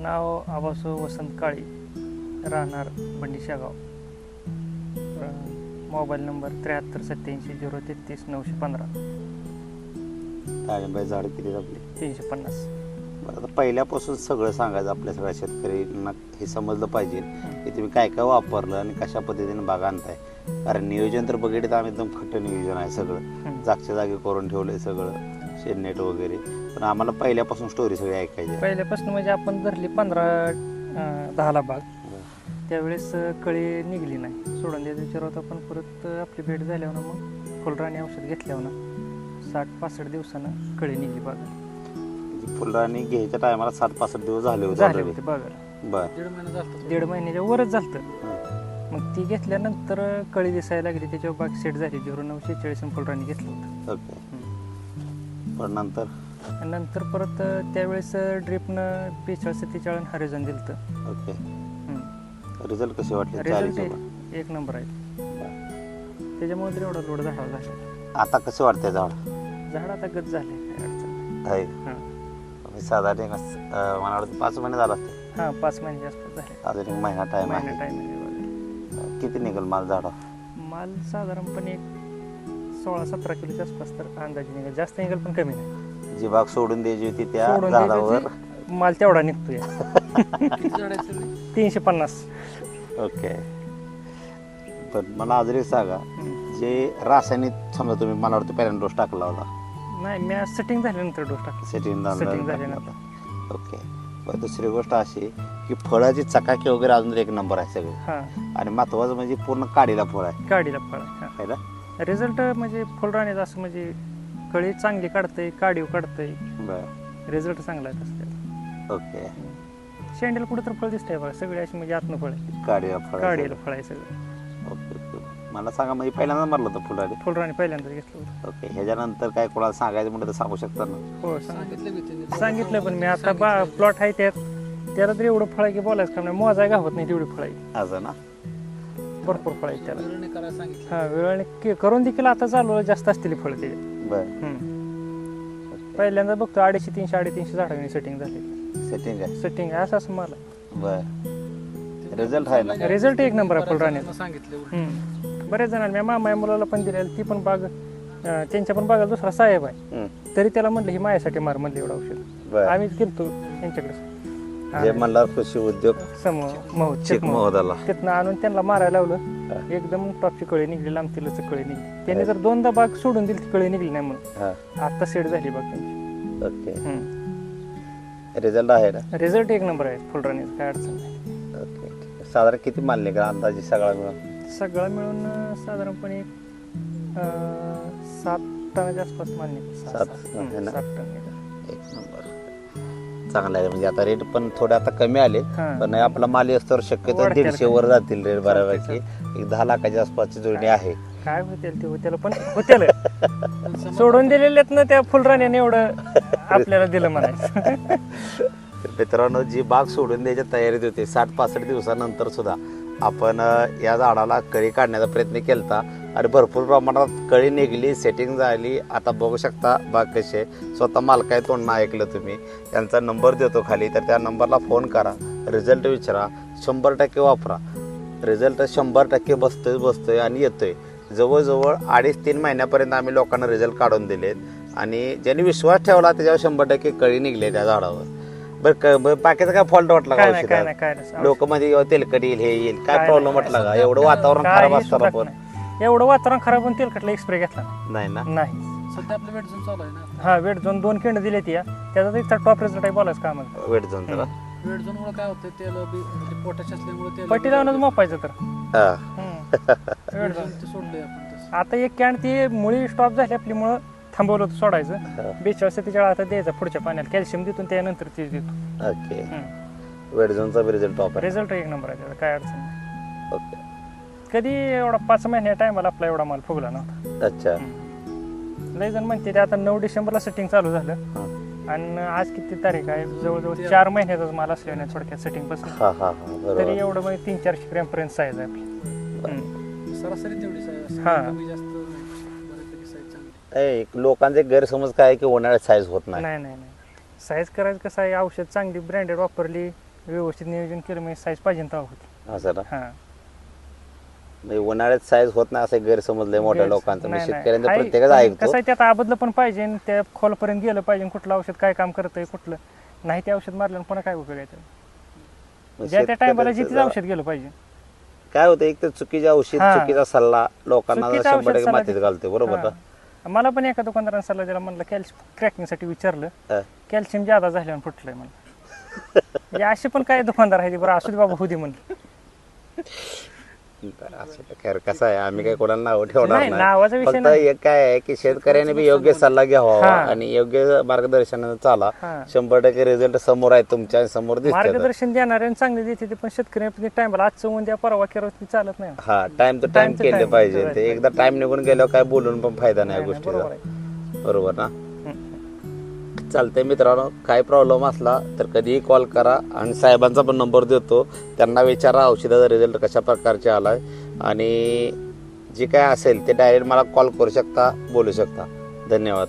नाव आबासो वसंत काळे, राहणार बंडी Shegaon. Mobile number 7387033915. डाळिंबाची झाड किती आपली? 350. बरं, आता पहिल्यापासून सगळं सांगायचं आपल्या सगळ्या शेतकऱ्यांना हे समजलं पाहिजे की तुम्ही काय काय वापरलं आणि कशा पद्धतीने बागा आणताय. कारण नियोजन तर बघितलं तर आम्ही एकदम खट्ट नियोजन आहे सगळं, जागच्या जागी करून ठेवलंय सगळं, शेडनेट वगैरे. पण आम्हाला पहिल्यापासून स्टोरी सगळी ऐकायची. पहिल्यापासून म्हणजे आपण धरली 15-10 बाग, त्यावेळेस कळी निघली नाही, सोडून द्यायचं विचार होता. पण परत आपली भेट झाल्यावर मग फुलराणी औषध घेतल्यावर 60-65 दिवसानं कळी निघली बागा. फुलराणी घ्यायच्या टायमाला 60-65 दिवस झाले होते बागाला. बरं, 1.5 महिन्याच्या वरच झालं. मग ती घेतल्यानंतर कळी दिसायला लागली, त्याच्यावर बाग सेट झाली. 0946 फुलराणी घेतलं होतं. ओके. पण नंतर परत त्यावेळेस ड्रिपनं 45-47 हरिझन दिलं. ओके. रिझल्ट कसे वाटले? रिझल्ट एक नंबर आहे. त्याच्यामुळे तर एवढा लोड झाला झाला. आता कसं वाटतंय झाड? झाड आता गत झाले, काय अडचण आहे. हां, साधारण मला वाटतं 5 महिने झाला असते. हां 5 महिन्याच्या आसपास झाले. अजून 1 महिना टाइम आहे. टाइम किती निघेल माल झाडा? माल साधारणपणे 16-17 किलोच्या आसपास तर अंदाजे निघेल. जास्त निघेल पण कमी नाही. जी बाग सोडून द्यायची होती त्या सोडून झाडावर द्यायची, माल तेवढा निघतोय. 350. ओके. पण मला अजून एक सांगा, जे रासायनिक समजा तुम्ही मला वाटतं पहिल्यांदा डोस टाकला होता. नाही, मी सेटिंग झाल्यानंतर डोस टाकला. सेटिंग झाल्यानंतर. ओके. बरं, दुसरी गोष्ट अशी की फळाची चकाकी वगैरे अजून एक नंबर आहे सगळे. हां, आणि महत्वाचं म्हणजे पूर्ण काडीला फळ आहे. काडीला फळ आहे. है ना? रिझल्ट म्हणजे फुलराणीचा असं म्हणजे कळी चांगली काढतंय, काढीव काढतंय, बरं. रिझल्ट चांगला आहे तसं. ओके. शेंडेला कुठं तर फळ दिसतंय बघा, सगळी अशी म्हणजे आतनं फळ आहे, काडीला फळ आहे काडीला सगळं. फळ आहे सगळं. Okay okay. मला सांगा, म्हणजे पहिल्यांदा मारलं होतं फुलारी? फुलराणी पहिल्यांदाच घेतलं होतं. ओके. ह्याच्यानंतर काय कोणाला सांगायचं म्हणलं तर सांगू शकता ना? हो, सांगितलं पण मी आता प्लॉट आहे त्याला तर एवढं फळ आहे की बोलायचं काम नाही, मोजाय गावत नाही तेवढी फळ आहे. असं ना? भरपूर फळ आहेत त्याला. हा, वेळाने करून देखील आता चालू जास्त असतील फळ त्याच्यात. बरं. पहिल्यांदा बघतो 250, 300 झाडांनी सेटिंग झाली. सेटिंग आहे. सेटिंग आहे असं मला. बरं. रिझल्ट आहे ना? रिझल्ट एक नंबर आहे फुलराणीचा. सांगितलं बऱ्याच जणांना, मी मामा या मुलाला पण दिलेलं, ती पण बाग त्यांच्या पण बागाला दुसरा साहेब आहे, तरी त्याला म्हणलं ही माझ्यासाठी मार म्हणलं एवढं औषध. आम्ही गेलतो त्यांच्याकडे, जे म्हणला कृषी उद्योग चेक महोदयाला, तिथनं आणून त्यांना मारायला लावलं. एकदम टॉपची कळी निघली, लांबतीलच कळी निघली. त्यांनी जर 2दा बाग सोडून दिली, कळी निघली नाही म्हणून आता सेट झाली बाग त्यांची. ओके. रिझल्ट आहे ना? रिझल्ट एक नंबर आहे फुलराणीचा, काय अडचण नाही. ओके. साधारण किती मानले का अंदाजे सगळा मिळून? सगळं मिळून साधारणपणे 7 टनाच्या आसपास मान्य. 7 टन. एक नंबर. चांगला आहे. म्हणजे आता रेट पण थोडे आता कमी आले, पण आपला माल असतो शक्यतो 150 वर जातील रेट बऱ्यापैकी. एक 10 लाखाच्या आसपासची जोडणी आहे. काय होतील ते होत्याला, पण होत्याला सोडून दिलेल्यात ना त्या फुलराण्याने एवढं आपल्याला दिलं म्हणायचं. मित्रांनो, जी बाग सोडून द्यायच्या तयारीत होते 60-65 दिवसानंतर सुद्धा आपण या झाडाला कळी काढण्याचा प्रयत्न केला आणि भरपूर प्रमाणात कळी निघली, सेटिंग झाली. आता बघू शकता बाग कशी आहे. स्वतः मालकाय तोंडनं ऐकलं तुम्ही. त्यांचा नंबर देतो खाली, तर त्या नंबरला फोन करा, रिझल्ट विचारा, 100% वापरा. रिझल्ट 100% बसतोय आणि येतोय. जवळजवळ 2.5-3 महिन्यापर्यंत आम्ही लोकांना रिझल्ट काढून दिलेत आणि ज्यांनी विश्वास ठेवला त्याच्यावर 100% कळी निघली त्या झाडावर. बरं, बाकीचा काय फॉल्ट वाटला का? लोक मध्ये तेलकट येईल, हे येईल, काय प्रॉब्लेम वाटला का? एवढं वातावरण खराब असताना पण? एवढं वातावरण खराब पण तेलकटला स्प्रे घेतला नाही ना? नाही. सध्या आपलं वेट झोन चालू आहे ना. हा, वेट झोन 2 केंड दिले ती, त्याचा एक टॉप रिझल्ट आहे. बोलायचं का आम्हाला वेट झोन? तर वेट झोन मुळे काय होतं, तेल पोटॅश असल्यामुळे तेल पट्टी लावूनच मोपायचं. तर वेट झोन सोडलंय आपण. आता एक कॅन ती मुळी स्टॉप झाली आपल्यामुळं थांबवलं होतं सोडायचं. 42-43 आता द्यायचा पुढच्या पाण्याला, कॅल्शियम देतो त्यानंतर तेच देतो. ओके. वेट झोनचा रिझल्ट टॉप आहे. रिझल्ट एक नंबर आहे त्याचा, काय अडचण नाही. ओके. कधी एवढा 5 महिन्या टायमाला आपला एवढा माल फुगला नव्हता. अच्छा. लय जण म्हणते ते आता 9 डिसेंबरला सेटिंग चालू झालं आणि आज किती तारीख आहे, जवळजवळ 4 महिन्याचाच माल असल्याने थोडक्यात सेटिंग पासून तरी एवढं म्हणजे 300-400 ग्रॅम पर्यंत साईज आहे आपली. सरासरी तेवढी साईज हा. एक लोकांचे गैरसमज काय आहे की उन्हाळ्यात साईज होत नाही. नाही, साईज करायचं कसं आहे, औषध चांगली ब्रँडेड वापरली व्यवस्थित नियोजन केलं म्हणजे साईज पाहिजे तेव्हा होती. असं ना हां म्हणजे उन्हाळ्यात साईज होत नाही असं गैरसमजलंय मोठ्या लोकांचं. मी नाही, नाही. शेतकऱ्यांचं आहे, प्रत्येकच पण ऐकतो. कसं आहे त्यात आबदलं पण पाहिजे आणि त्या खोलपर्यंत गेलं पाहिजे कुठलं औषध काय काम करतंय कुठलं नाही ते औषध मारलं पुन्हा काय उपयोग आहे त्याला. मग ज्या त्या टायमाला शेतकऱ्यांचं जिथेच औषध गेलं पाहिजे. काय होतं एक तर चुकीचे औषध हां. चुकीचा सल्ला लोकांना चुकीचं 100% औषध मातीत सल्ला घालते बरोबर ना. हां. मला पण एका दुकानदाराने सल्ला दिला म्हणलं कॅल्शियम क्रॅकिंगसाठी विचारलं हा. कॅल्शियम जादा झाल्यावर फुटलंय मला. म्हणजे असे पण काय दुकानदार आहे ते बरं असू दे बाबा होऊ दे म्हणलं. बरं, असं तर खैर कसं आहे आम्ही काही कोणाला नाव ठेवणार नाही, नावाचा नाही. विषय फक्त नाही. एक काय आहे की शेतकऱ्याने बी योग्य सल्ला घ्यावा हां. आणि योग्य मार्गदर्शनाने चाला. हां. 100% रिझल्ट समोर आहे तुमच्या समोर दिसतात. मार्गदर्शन देणारे आणि चांगले देते ते पण शेतकरी टायमाला आजचं उद्या परवा केलं ते चालत नाही. हा time to time Time to केले time पाहिजे. करायला ते एकदा टाइम निघून गेल्यावर काय बोलून पण फायदा नाही नाही, नाही, बरोबर गोष्टीचा आहे. बरोबर ना. हं. चालतंय मित्रांनो काय प्रॉब्लेम असला तर कधीही कॉल करा आणि साहेबांचा पण नंबर देतो त्यांना विचारा औषधाचा रिझल्ट कशा प्रकारचे आलाय आणि जे काय असेल ते डायरेक्ट मला कॉल करू शकता बोलू शकता. धन्यवाद.